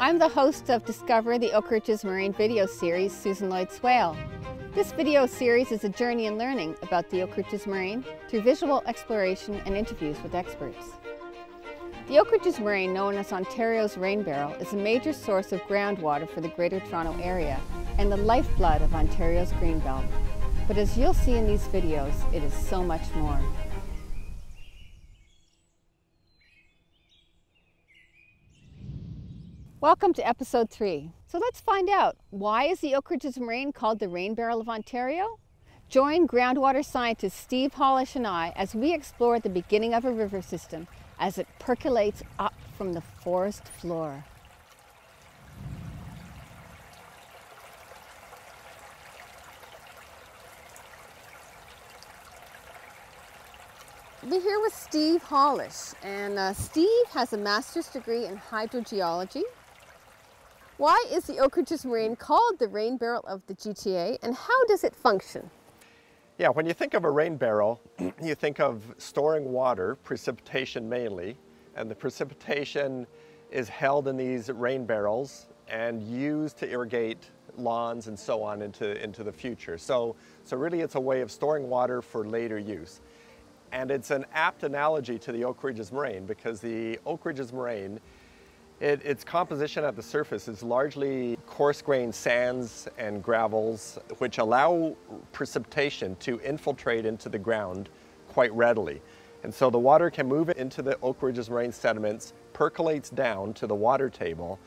I'm the host of Discover the Oak Ridges Moraine video series, Susan Lloyd Swale. This video series is a journey in learning about the Oak Ridges Moraine through visual exploration and interviews with experts. The Oak Ridges Moraine, known as Ontario's rain barrel, is a major source of groundwater for the Greater Toronto Area and the lifeblood of Ontario's greenbelt. But as you'll see in these videos, it is so much more. Welcome to episode 3. So let's find out, why is the Oak Ridges Moraine called the rain barrel of Ontario? Join groundwater scientist Steve Hollish and I as we explore the beginning of a river system as it percolates up from the forest floor. We're here with Steve Hollish, and Steve has a master's degree in hydrogeology. Why is the Oak Ridges Moraine called the rain barrel of the GTA, and how does it function? Yeah, when you think of a rain barrel, you think of storing water, precipitation mainly, and the precipitation is held in these rain barrels and used to irrigate lawns and so on into the future. So really it's a way of storing water for later use. And it's an apt analogy to the Oak Ridges Moraine because the Oak Ridges Moraine, its composition at the surface is largely coarse-grained sands and gravels, which allow precipitation to infiltrate into the ground quite readily. And so the water can move into the Oak Ridges Moraine sediments, percolates down to the water table,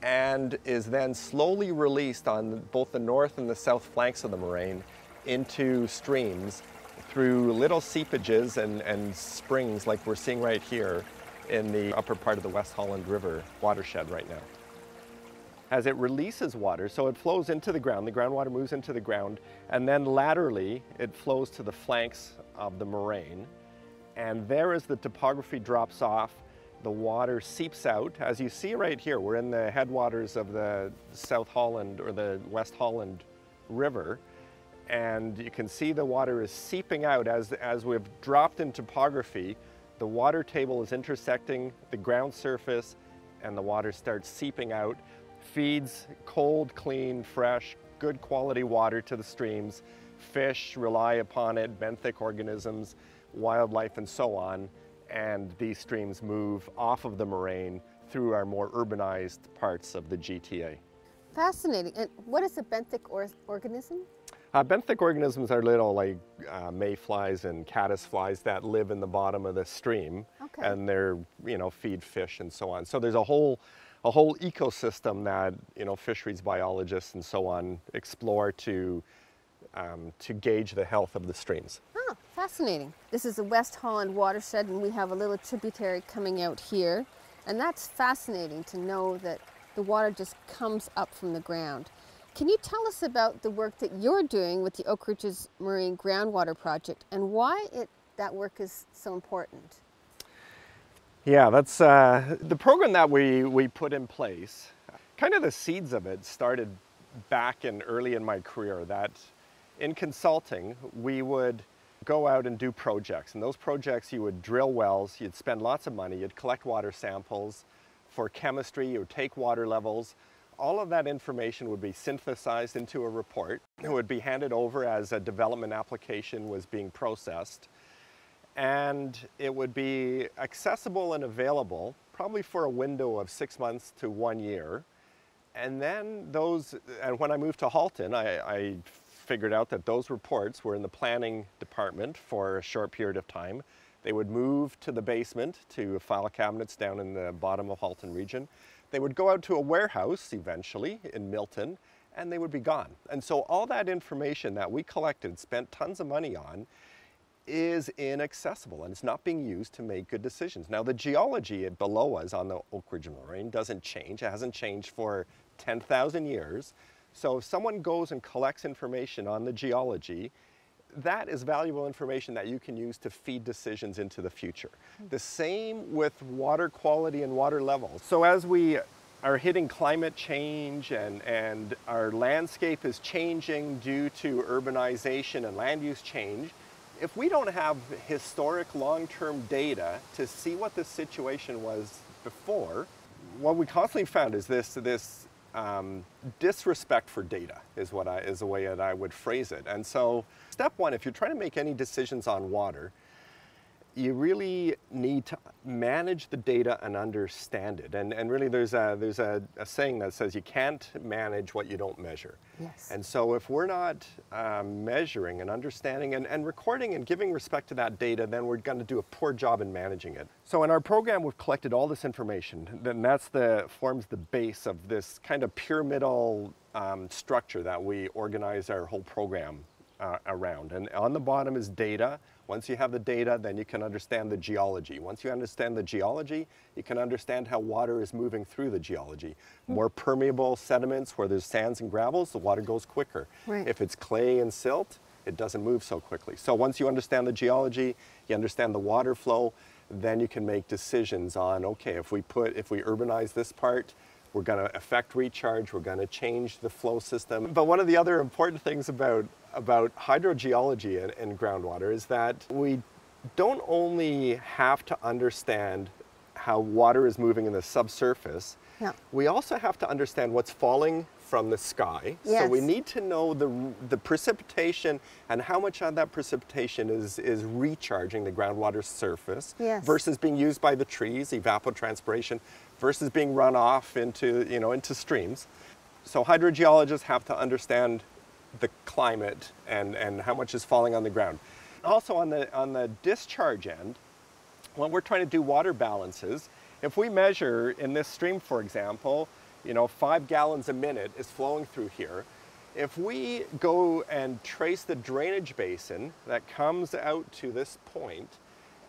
and is then slowly released on both the north and the south flanks of the moraine into streams through little seepages and springs like we're seeing right here in the upper part of the West Holland River watershed right now. As it releases water, so it flows into the groundwater moves into the ground, and then laterally it flows to the flanks of the moraine. And there as the topography drops off, the water seeps out. As you see right here, we're in the headwaters of the South Holland or the West Holland River. And you can see the water is seeping out as we've dropped in topography. The water table is intersecting the ground surface and the water starts seeping out, feeds cold, clean, fresh, good quality water to the streams. Fish rely upon it, benthic organisms, wildlife, and so on. And these streams move off of the moraine through our more urbanized parts of the GTA. Fascinating. And what is a benthic organism? Benthic organisms are little like mayflies and caddisflies that live in the bottom of the stream, Okay. and they're, feed fish and so on. So there's a whole ecosystem that, fisheries biologists and so on explore to gauge the health of the streams. Oh, fascinating. This is the West Holland watershed, and we have a little tributary coming out here. And that's fascinating to know that the water just comes up from the ground. Can you tell us about the work that you're doing with the Oak Ridges Moraine Groundwater Project and why that work is so important? Yeah, that's the program that we put in place. Kind of the seeds of it started back early in my career, that in consulting we would go out and do projects. And those projects, you would drill wells, you'd spend lots of money, you'd collect water samples for chemistry, you would take water levels. All of that information would be synthesized into a report. It would be handed over as a development application was being processed. And it would be accessible and available probably for a window of 6 months to 1 year. And then when I moved to Halton, I figured out that those reports were in the planning department for a short period of time. They would move to the basement to file cabinets down in the bottom of Halton region. They would go out to a warehouse eventually in Milton, and they would be gone. And so all that information that we collected, spent tons of money on, is inaccessible, and it's not being used to make good decisions. Now the geology below us on the Oak Ridges Moraine doesn't change. It hasn't changed for 10,000 years. So if someone goes and collects information on the geology, that is valuable information that you can use to feed decisions into the future. The same with water quality and water levels. So as we are hitting climate change and our landscape is changing due to urbanization and land use change, if we don't have historic long-term data to see what the situation was before, what we constantly found is this disrespect for data is the way that I would phrase it. And so step one, if you're trying to make any decisions on water, you really need to manage the data and understand it. And really there's a saying that says you can't manage what you don't measure. Yes. And so if we're not measuring and understanding and recording and giving respect to that data, then we're going to do a poor job in managing it. So in our program, we've collected all this information, and forms the base of this kind of pyramidal structure that we organize our whole program around. And on the bottom is data. Once you have the data, then you can understand the geology. Once you understand the geology, you can understand how water is moving through the geology. More permeable sediments where there's sands and gravels, the water goes quicker. Right. If it's clay and silt, it doesn't move so quickly. So once you understand the geology, you understand the water flow, then you can make decisions on, okay, if we urbanize this part, we're going to affect recharge, we're going to change the flow system. But one of the other important things about hydrogeology and groundwater is that we don't only have to understand how water is moving in the subsurface, we also have to understand what's falling from the sky. Yes. So we need to know the precipitation and how much of that precipitation is recharging the groundwater surface versus being used by the trees, evapotranspiration, versus being run off into streams. So hydrogeologists have to understand the climate and how much is falling on the ground. Also on the discharge end, when we're trying to do water balances, if we measure in this stream, for example, 5 gallons a minute is flowing through here. If we go and trace the drainage basin that comes out to this point,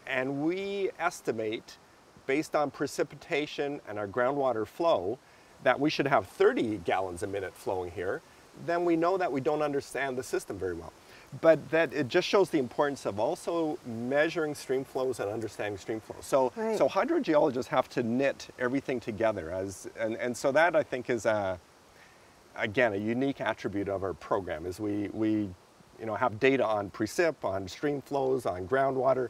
and we estimate based on precipitation and our groundwater flow that we should have 30 gallons a minute flowing here, then we know that we don't understand the system very well. But that it just shows the importance of also measuring stream flows and understanding stream flows. So hydrogeologists have to knit everything together and so that I think is again a unique attribute of our program is we have data on precip, on stream flows, on groundwater,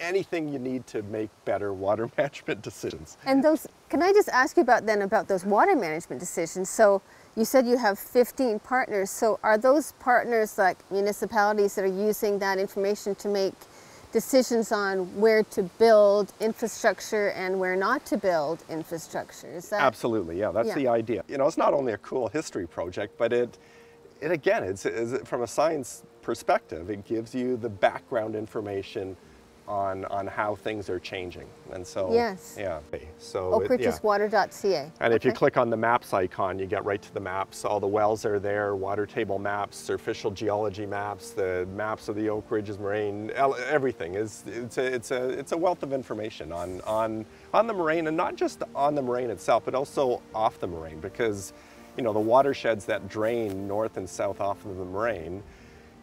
anything you need to make better water management decisions. And can I just ask you about those water management decisions? So you said you have 15 partners. So are those partners like municipalities that are using that information to make decisions on where to build infrastructure and where not to build infrastructure? Is that? Absolutely, yeah, that's the idea. It's not only a cool history project, but it again, it's from a science perspective, it gives you the background information on how things are changing. And so, so oakridgeswater.ca. And if you click on the maps icon, you get right to the maps. All the wells are there, water table maps, surficial geology maps, the maps of the Oak Ridges Moraine, everything. It's a wealth of information on the moraine, and not just on the moraine itself, but also off the moraine, because the watersheds that drain north and south off of the moraine,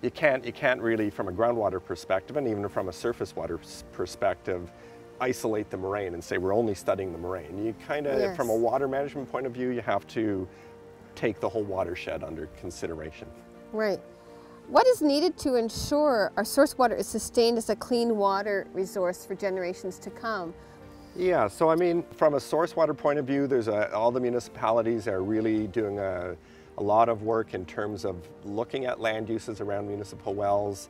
you can't really, from a groundwater perspective and even from a surface water perspective, isolate the moraine and say we're only studying the moraine. You kind of, from a water management point of view, you have to take the whole watershed under consideration. Right. What is needed to ensure our source water is sustained as a clean water resource for generations to come? Yeah, so I mean, from a source water point of view, there's all the municipalities are really doing a lot of work in terms of looking at land uses around municipal wells,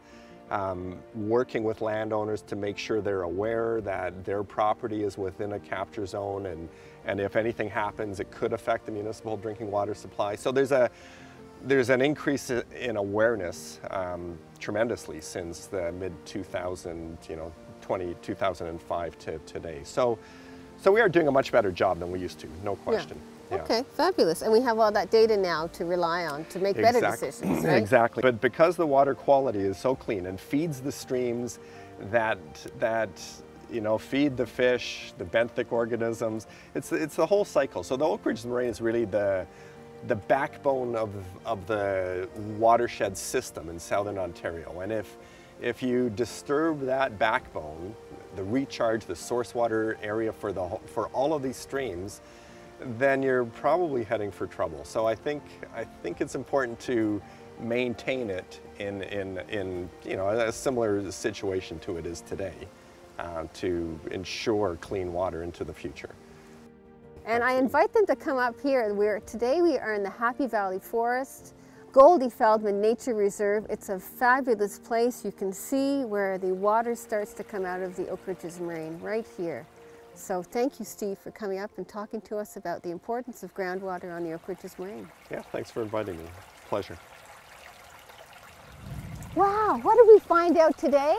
working with landowners to make sure they're aware that their property is within a capture zone, and if anything happens, it could affect the municipal drinking water supply. So there's an increase in awareness tremendously since the mid-2000, 2005 to today. So we are doing a much better job than we used to, no question. Yeah. Okay, fabulous. And we have all that data now to rely on to make better decisions, right? Exactly. But because the water quality is so clean and feeds the streams that feed the fish, the benthic organisms, it's the whole cycle. So the Oak Ridges Moraine is really the backbone of the watershed system in southern Ontario. And if you disturb that backbone, the recharge, the source water area for all of these streams, then you're probably heading for trouble. So I think it's important to maintain it in a similar situation to it is today, to ensure clean water into the future. And I invite them to come up here. Today we are in the Happy Valley Forest, Goldie Feldman Nature Reserve. It's a fabulous place. You can see where the water starts to come out of the Oak Ridges Moraine right here. So thank you, Steve, for coming up and talking to us about the importance of groundwater on the Oak Ridges Moraine. Yeah, thanks for inviting me. Pleasure. Wow, what did we find out today?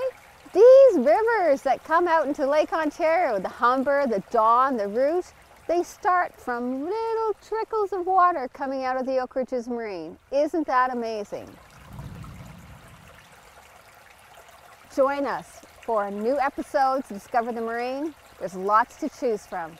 These rivers that come out into Lake Ontario, the Humber, the Don, the Root, they start from little trickles of water coming out of the Oak Ridges Moraine. Isn't that amazing? Join us for new episodes of Discover the Moraine. There's lots to choose from.